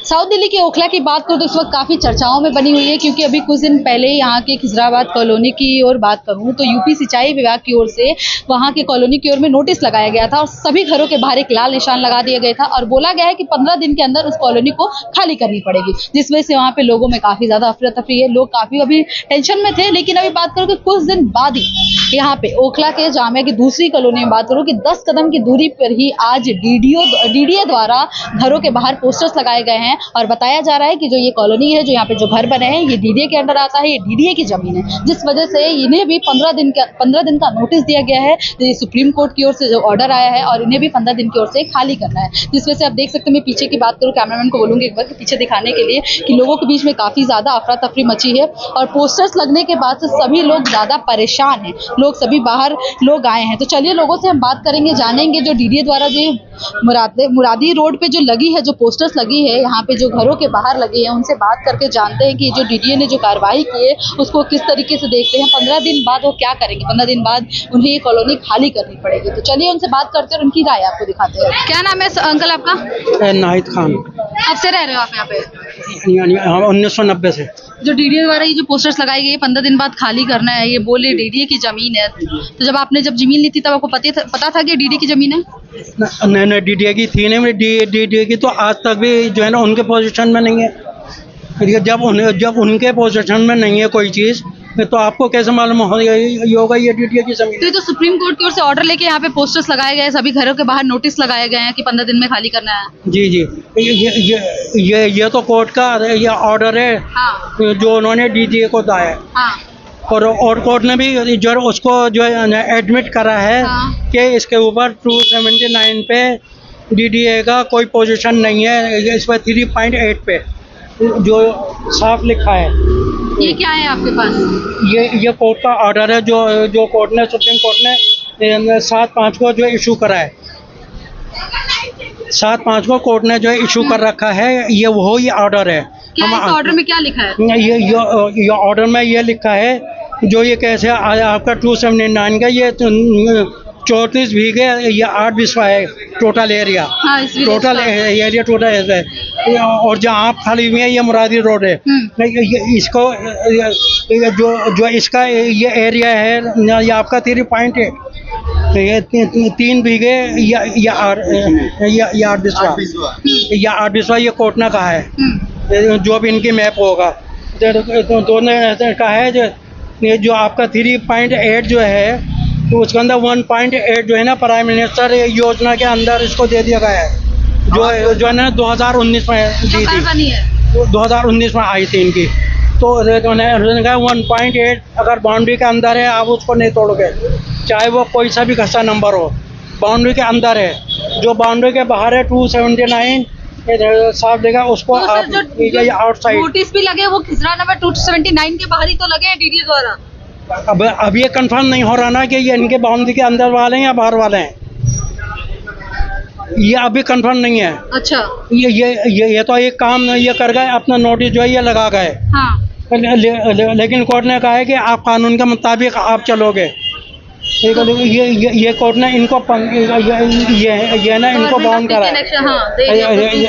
South Delhi के ओखला की बात करूँ तो इस वक्त काफ़ी चर्चाओं में बनी हुई है, क्योंकि अभी कुछ दिन पहले यहाँ के खिजराबाद कॉलोनी की ओर बात करूँ तो यूपी सिंचाई विभाग की ओर से वहाँ के कॉलोनी की ओर में नोटिस लगाया गया था और सभी घरों के बाहर एक लाल निशान लगा दिया गया था और बोला गया है कि 15 दिन के अंदर उस कॉलोनी को खाली करनी पड़ेगी, जिस वजह से वहाँ पे लोगों में काफ़ी ज़्यादा अफरा तफरी है। लोग काफ़ी अभी टेंशन में थे, लेकिन अभी बात करूँ कि कुछ दिन बाद ही यहाँ पे ओखला के जामिया की दूसरी कॉलोनी में बात करूँ कि 10 कदम की दूरी पर ही आज डीडीए द्वारा घरों के बाहर पोस्टर्स लगाए गए हैं और बताया जा रहा है कि जो ये कॉलोनी है, जो यहाँ पे जो घर बने हैं, ये डीडीए के अंडर आता है, ये डीडीए की जमीन है, जिस वजह से इन्हें भी 15 दिन का नोटिस दिया गया है। ये सुप्रीम कोर्ट की ओर से जो ऑर्डर आया है और इन्हें भी 15 दिन की ओर से खाली करना है, जिस वजह से आप देख सकते हैं। मैं पीछे की बात करूँ, कैमरामैन को बोलूंगी एक बार पीछे दिखाने के लिए कि लोगों के बीच में काफी ज्यादा अफरा तफरी मची है और पोस्टर्स लगने के बाद से सभी लोग ज्यादा परेशान हैं। लोग सभी बाहर लोग आए हैं, तो चलिए लोगों से हम बात करेंगे, जानेंगे जो डीडीए द्वारा जो मुरादी रोड पे जो लगी है, जो पोस्टर्स लगी है यहाँ पे, जो घरों के बाहर लगी है, उनसे बात करके जानते हैं कि जो डीडीए ने जो कार्रवाई की है उसको किस तरीके से देखते हैं। 15 दिन बाद वो क्या करेंगे, 15 दिन बाद उन्हें ये कॉलोनी खाली करनी पड़ेगी। तो चलिए उनसे बात करते हैं और उनकी राय आपको दिखाते हैं। क्या नाम है अंकल आपका? नाहिद खान। कब से रह रहे हो आप यहाँ पे? 1990 से। जो डीडीए द्वारा ये जो पोस्टर्स लगाई गई 15 दिन बाद खाली करना है, ये बोले डीडीए की जमीन है, तो जब आपने जमीन ली थी तब आपको पता था कि डीडीए की जमीन है? नहीं, डीडीए की थी नहीं, डीडीए की तो आज तक भी जो है ना उनके पोजीशन में नहीं है। जब उनके पोजीशन में नहीं है कोई चीज़, तो आपको कैसे मालूम होगा ये डीडीए की जमीन? तो ये तो सुप्रीम कोर्ट की ओर से ऑर्डर लेके यहाँ पे पोस्टर्स लगाए गए हैं, सभी घरों के बाहर नोटिस लगाए गए हैं कि 15 दिन में खाली करना है। जी जी, ये तो कोर्ट का ये ऑर्डर है। हाँ। जो उन्होंने डीडीए को दिया है। हाँ। और कोर्ट ने भी जो उसको जो है एडमिट करा है। हाँ। कि इसके ऊपर 279 पे डीडीए का कोई पोजीशन नहीं है, इस पर 3.8 पे जो साफ लिखा है। ये क्या है आपके पास? ये कोर्ट का ऑर्डर है, जो कोर्ट ने, सुप्रीम कोर्ट ने 7/5 को जो इशू करा है। 7/5 को कोर्ट ने जो इशू कर रखा है, ये वही ऑर्डर है। क्या इस ऑर्डर में क्या लिखा है? ये ऑर्डर में ये लिखा है, जो ये कैसे आपका 279 का ये 34 बीघे, ये 8 बिस्वा है टोटल एरिया। हाँ, टोटल एरिया टोटल है। और जहाँ आप खाली हुई है, ये मुरादी रोड है। इसको जो इसका ये एरिया है, ये आपका 3.8, ये 3 बीघे या 8 बिस्वा, या 8 बिस्वा ये कोर्ट ने कहा है। जो भी इनकी मैप होगा, दोनों ने कहा है जो आपका 3.8 जो है, तो उसके अंदर 1.8 जो है ना प्राइम मिनिस्टर योजना के अंदर इसको दे दिया गया है, जो है ना 2019 में दी थी, 2019 में आई थी इनकी। तो उन्होंने कहा 1.8 अगर बाउंड्री के अंदर है, आप उसको नहीं तोड़ोगे, चाहे वो कोई सा भी खस्ता नंबर हो, बाउंड्री के अंदर है। जो बाउंड्री के बाहर है 279 साफ देगा उसको। तो आप आउटसाइड नोटिस भी लगे, वो खिजरा नंबर 279 के बाहर ही तो लगे हैं डीडीए द्वारा। अब ये कंफर्म नहीं हो रहा ना कि ये इनके बाउंड्री के अंदर वाले हैं या बाहर वाले हैं, ये अभी कंफर्म नहीं है। अच्छा, ये तो एक काम ये कर गए, अपना नोटिस जो है ये लगा गए। हाँ। लेकिन कोर्ट ने कहा है कि आप कानून के मुताबिक आप चलोगे। ये कोर्ट ने इनको ये ना इनको बाउंड करा है।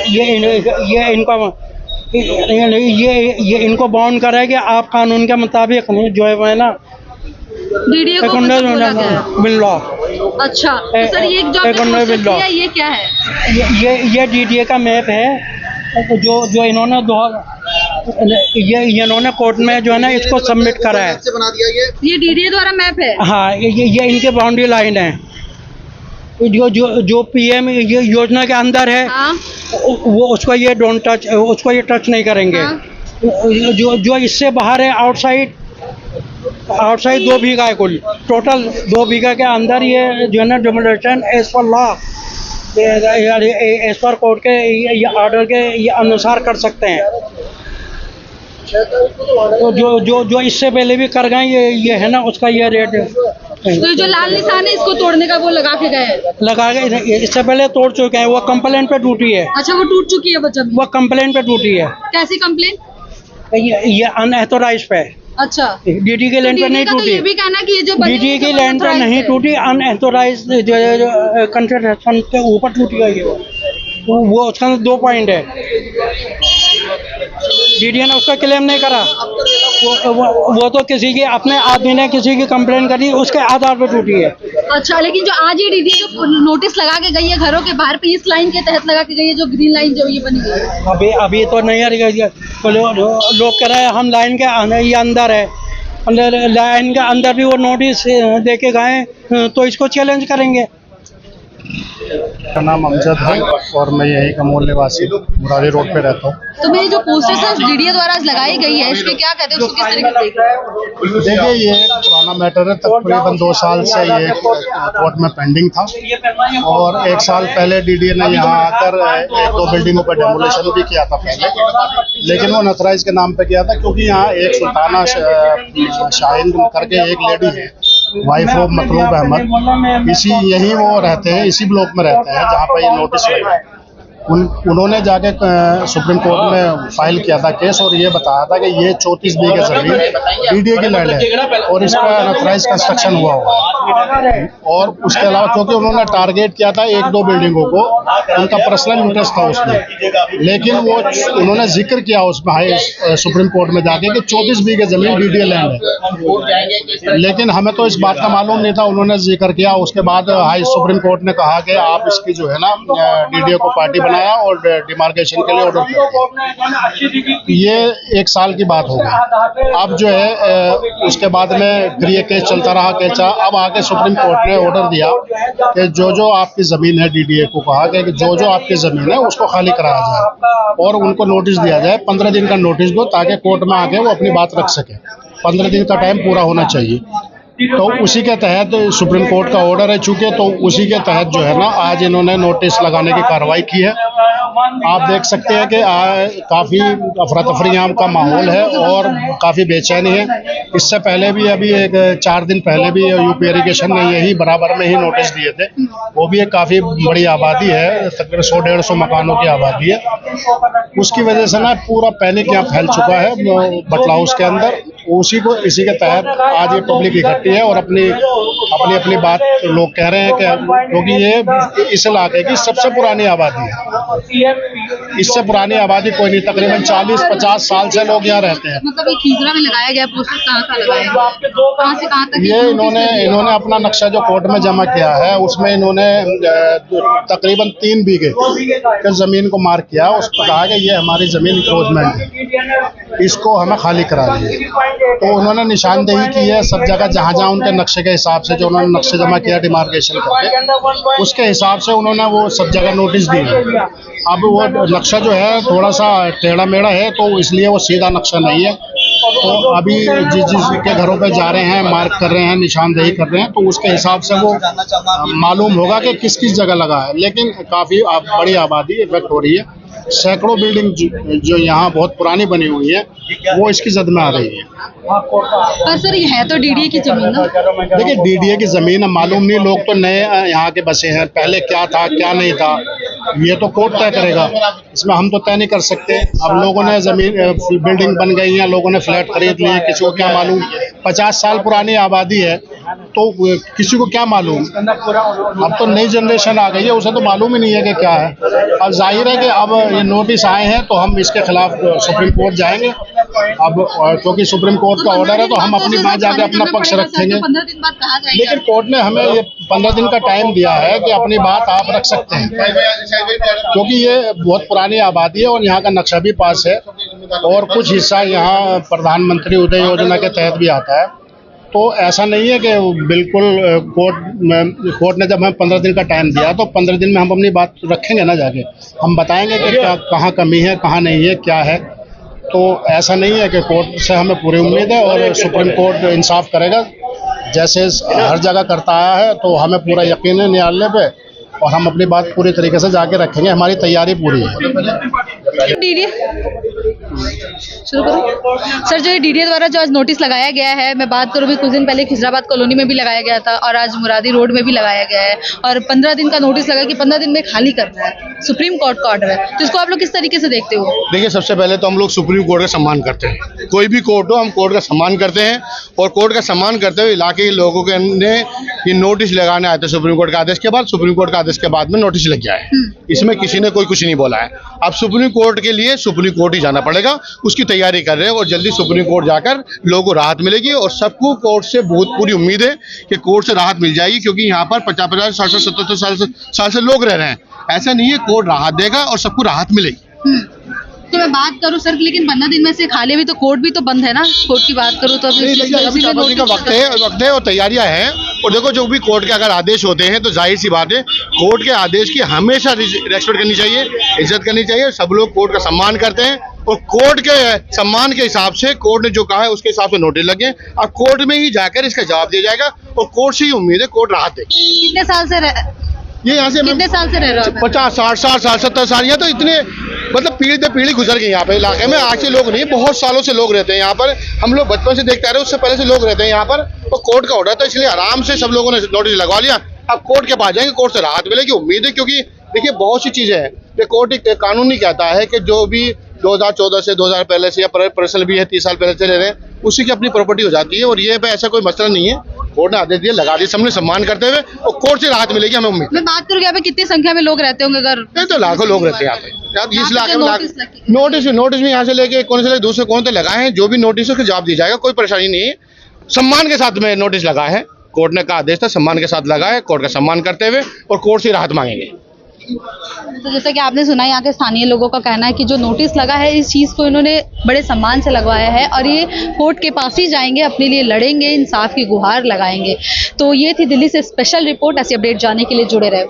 ये इनको ये इनको बाउंड करा है कि आप कानून के मुताबिक जो है ना डीडीए को मिल लो। अच्छा, तो सर ये जो है ये क्या है? ये डीडीए का मैप है, जो इन्होंने इन्होंने कोर्ट में जो है ना इसको सबमिट करा है। ये डीडीए द्वारा मैप है? हाँ, ये इनके बाउंड्री लाइन है, जो पीएम योजना के अंदर है। हाँ? वो उसको ये डोंट टच, उसको ये टच नहीं करेंगे। हाँ? जो इससे बाहर है, आउटसाइड 2 बीघा है कुल, टोटल 2 बीघा के अंदर ये जो है ना demolition as per law, as per court के ये ऑर्डर के ये अनुसार कर सकते हैं। तो जो इससे पहले भी कर गए ये है ना, उसका ये रेट है। तो जो लाल निशान है इसको तोड़ने का वो लगा के गए? लगा के इससे पहले तोड़ चुके हैं, वो कंप्लेन पे टूटी है। अच्छा, वो टूट चुकी है बच्चा? वो कंप्लेन पे टूटी है। कैसी कंप्लेन? ये अनऑथोराइज्ड पे। अच्छा, डीडी के लैंड पे नहीं टूटी। ये भी कहना कि ये जो डीडी के लैंड पे नहीं टूटी, अनऑथोराइज्ड कंस्ट्रक्शन के ऊपर टूटी है। वो उसका 2 पॉइंट है। डीडीए ने उसका क्लेम नहीं करा। वो तो किसी की अपने आदमी ने किसी की कंप्लेन करी, उसके आधार पर टूटी है। अच्छा, लेकिन जो आज ये डीडीए जो नोटिस लगा के गई है घरों के बाहर पे, इस लाइन के तहत लगा के गई है, जो ग्रीन लाइन जो ये बनी हुई है, अभी तो नहीं आ रही है। तो लोग कह रहे हैं हम लाइन के ये अंदर है, लाइन के अंदर भी वो नोटिस दे के गए, तो इसको चैलेंज करेंगे। मेरा नाम अमजद है और मैं यहीं का मूल निवासी मुरारी रोड पे रहता हूँ। तो मेरी जो पोस्टर्स डीडीए द्वारा आज लगाई गई है, इस पे क्या कहते हैं, उसको किस तरीके से देख रहे हैं? देखिए, ये एक पुराना मैटर है, तकरीबन 2 साल से ये कोर्ट में पेंडिंग था और 1 साल पहले डीडीए ने यहाँ आकर 1-2 बिल्डिंगों पर डेमोलेशन भी किया था पहले, लेकिन वो नथराइज के नाम पे किया था क्योंकि यहाँ एक सुल्ताना शाहीन करके एक लेडी है, वाइफ ऑफ मतलूब अहमद, यही वो रहते हैं, इसी ब्लॉक में रहते हैं जहाँ पर ये नोटिस लगा है। उन्होंने जाके सुप्रीम कोर्ट में फाइल किया था केस और ये बताया था कि ये 34 बीघे जमीन डीडीए की लैंड है और इस पर अनऑथराइज कंस्ट्रक्शन हुआ है। और उसके अलावा क्योंकि उन्होंने टारगेट किया था 1-2 बिल्डिंगों को, उनका पर्सनल इंटरेस्ट था उसमें, लेकिन वो उन्होंने जिक्र किया उसमें सुप्रीम कोर्ट में जाके कि 24 बीघे जमीन डीडीए लैंड है, लेकिन हमें तो इस बात का मालूम नहीं था। उन्होंने जिक्र किया, उसके बाद सुप्रीम कोर्ट ने कहा कि आप इसकी जो है ना डीडीए को पार्टी बनाया और डिमार्केशन के लिए ऑर्डर किया। ये 1 साल की बात हो गई। अब जो है उसके बाद में फिर ये केस चलता रहा। अब आके सुप्रीम कोर्ट ने ऑर्डर दिया कि जो आपकी ज़मीन है, डीडीए को कहा कि जो आपकी ज़मीन है उसको खाली कराया जाए और उनको नोटिस दिया जाए, 15 दिन का नोटिस दो ताकि कोर्ट में आके वो अपनी बात रख सके। 15 दिन का टाइम पूरा होना चाहिए। तो उसी के तहत सुप्रीम कोर्ट का ऑर्डर है चूँकि, तो उसी के तहत जो है ना आज इन्होंने नोटिस लगाने की कार्रवाई की है। आप देख सकते हैं कि काफ़ी अफरा तफरी यहाँ का माहौल है और काफ़ी बेचैनी है। इससे पहले भी अभी 4 दिन पहले भी यूपी इरिगेशन ने यही बराबर में ही नोटिस दिए थे। वो भी एक काफ़ी बड़ी आबादी है, तकरीबन 100-150 मकानों की आबादी है। उसकी वजह से ना पूरा पैनिक यहाँ फैल चुका है बटला हाउस के अंदर। इसी के तहत आज ये पब्लिक इकट्ठी है और अपनी बात लोग कह रहे हैं कि क्योंकि ये इस इलाके की सबसे पुरानी आबादी है, इससे पुरानी आबादी कोई नहीं, तकरीबन 40-50 साल से लोग यहाँ रहते हैं। मतलब ये खीजरा में लगाया गया पोस्टर कहाँ लगाया गया, कहाँ से कहाँ तक? ये इन्होंने अपना नक्शा जो कोर्ट में जमा किया है उसमें इन्होंने तकरीबन 3 बीघे की जमीन को मार्क किया। उसको कहा कि ये हमारी जमीन इंक्रोचमेंट है, इसको हमें खाली करा दिए। तो उन्होंने निशानदेही की है सब जगह, जहाँ जहाँ उनके नक्शे के हिसाब से जो उन्होंने नक्शे जमा किया डिमार्केशन करके, उसके हिसाब से उन्होंने वो सब जगह नोटिस दिए। अब वो नक्शा जो है थोड़ा सा टेढ़ा मेढ़ा है, तो इसलिए वो सीधा नक्शा नहीं है। तो अभी जिसके घरों पे जा रहे हैं, मार्क कर रहे हैं, निशानदेही कर रहे हैं, तो उसके हिसाब से वो मालूम होगा कि किस किस जगह लगा है। लेकिन काफ़ी बड़ी आबादी इफेक्ट हो रही है। सैकड़ों बिल्डिंग जो यहाँ बहुत पुरानी बनी हुई है वो इसकी जद में आ रही है। पर सर ये है तो डीडीए की जमीन ना? देखिए, डीडीए की जमीन है, मालूम नहीं, लोग तो नए यहाँ के बसे हैं, पहले क्या था क्या नहीं था ये तो कोर्ट तय करेगा, इसमें हम तो तय नहीं कर सकते। अब लोगों ने जमीन बिल्डिंग बन गई है, लोगों ने फ्लैट खरीद लिए, किसी को क्या मालूम। 50 साल पुरानी आबादी है तो किसी को क्या मालूम। अब तो नई जनरेशन आ गई है, उसे तो मालूम ही नहीं है कि क्या है। अब जाहिर है कि अब ये नोटिस आए हैं तो हम इसके खिलाफ सुप्रीम कोर्ट जाएंगे। अब क्योंकि सुप्रीम कोर्ट का ऑर्डर है तो हम अपनी बात जाके अपना पक्ष रखेंगे। 15 दिन बाद कहा जाएगा। लेकिन कोर्ट ने हमें ये 15 दिन का टाइम दिया है कि अपनी बात आप रख सकते हैं, क्योंकि ये बहुत पुरानी आबादी है और यहाँ का नक्शा भी पास है और कुछ हिस्सा यहाँ प्रधानमंत्री उदय योजना के तहत भी आता है। तो ऐसा नहीं है कि बिल्कुल कोर्ट ने जब हमें 15 दिन का टाइम दिया तो 15 दिन में हम अपनी बात रखेंगे ना, जाके हम बताएंगे कि क्या कहाँ कमी है, कहाँ नहीं है, क्या है। तो ऐसा नहीं है कि कोर्ट से हमें पूरी उम्मीद है और सुप्रीम कोर्ट इंसाफ करेगा जैसे हर जगह करता आया है। तो हमें पूरा यकीन है न्यायालय पे और हम अपनी बात पूरी तरीके से जाके रखेंगे, हमारी तैयारी पूरी है। डीडीए शुरू करो सर। जो ये डीडीए द्वारा जो आज नोटिस लगाया गया है, मैं बात करूँ भी कुछ दिन पहले खिजराबाद कॉलोनी में भी लगाया गया था और आज मुरादी रोड में भी लगाया गया है और 15 दिन का नोटिस लगा कि 15 दिन में खाली करना है, सुप्रीम कोर्ट का ऑर्डर है, तो इसको आप लोग किस तरीके से देखते हो? देखिए, सबसे पहले तो हम लोग सुप्रीम कोर्ट का सम्मान करते हैं। कोई भी कोर्ट हो, हम कोर्ट का सम्मान करते हैं और कोर्ट का सम्मान करते हुए इलाके के लोगों के ने ये नोटिस लगाने आए थे सुप्रीम कोर्ट के आदेश के बाद। सुप्रीम कोर्ट के आदेश के बाद में नोटिस लग गया है, इसमें किसी ने कुछ नहीं बोला है। अब सुप्रीम कोर्ट के लिए सुप्रीम कोर्ट ही जाना पड़ेगा। का उसकी तैयारी कर रहे हैं और जल्दी सुप्रीम कोर्ट जाकर लोगों को राहत मिलेगी। और सबको कोर्ट से बहुत पूरी उम्मीद है कि कोर्ट से राहत मिल जाएगी, क्योंकि यहाँ पर 50-50, 60-70 साल से लोग रह रहे हैं। ऐसा नहीं है, कोर्ट राहत देगा और सबको राहत मिलेगी। तो मैं बात करूं सर, लेकिन 15 दिन में से खाली भी तो कोर्ट भी तो बंद है ना, कोर्ट की बात करूं तो अभी का वक्त है और तैयारियां हैं। और देखो, जो भी कोर्ट के अगर आदेश होते हैं तो जाहिर सी बात है, कोर्ट के आदेश की हमेशा रेस्पेक्ट करनी चाहिए, इज्जत करनी चाहिए। सब लोग कोर्ट का सम्मान करते हैं और कोर्ट के सम्मान के हिसाब से कोर्ट ने जो कहा है उसके हिसाब से नोटिस लगे। अब कोर्ट में ही जाकर इसका जवाब दिया जाएगा और कोर्ट से ही उम्मीद है कोर्ट राहत देगी। कितने साल से ये यहाँ से कितने साल से रह रहा है? 50, 60 साल, 70 साल, यहाँ तो इतने मतलब पीढ़ी दर पीढ़ी गुजर गई यहाँ पे इलाके में। आज के लोग नहीं, बहुत सालों से लोग रहते हैं यहाँ पर। हम लोग बचपन से देखते आ रहे हैं, उससे पहले से लोग रहते हैं यहाँ पर। तो कोर्ट का ऑर्डर था, इसलिए आराम से सब लोगों ने नोटिस लगवा लिया। अब कोर्ट के पास जाएंगे, कोर्ट से राहत मिलेगी, उम्मीद है। क्योंकि देखिए, बहुत सी चीजें हैं कि कोर्ट एक कानून ही कहता है कि जो भी 2014 से 2000 पहले से या पर्सनल भी है 30 साल पहले से ले रहे हैं, उसी की अपनी प्रॉपर्टी हो जाती है। और ये पे ऐसा कोई मसला नहीं है, कोर्ट ने आदेश दिया, लगा दिया, सबने सम्मान करते हुए, और कोर्ट से राहत मिलेगी, हमें उम्मीद। मैं बात करूँ यहाँ पे कितनी संख्या में लोग रहते होंगे? अगर तो लाखों लोग रहते हैं यहाँ पे, इस इलाके में नोटिस भी यहाँ से लेके कौन से दूसरे कौन से लगाए हैं। जो भी नोटिस है उसका जवाब दिया जाएगा, कोई परेशानी नहीं है। सम्मान के साथ में नोटिस लगा है, कोर्ट ने कहा आदेश था, सम्मान के साथ लगा है, कोर्ट का सम्मान करते हुए और कोर्ट से राहत मांगेंगे। तो जैसा कि आपने सुना, यहाँ के स्थानीय लोगों का कहना है कि जो नोटिस लगा है, इस चीज़ को इन्होंने बड़े सम्मान से लगवाया है और ये कोर्ट के पास ही जाएंगे, अपने लिए लड़ेंगे, इंसाफ की गुहार लगाएंगे। तो ये थी दिल्ली से स्पेशल रिपोर्ट। ऐसी अपडेट जानने के लिए जुड़े रहे।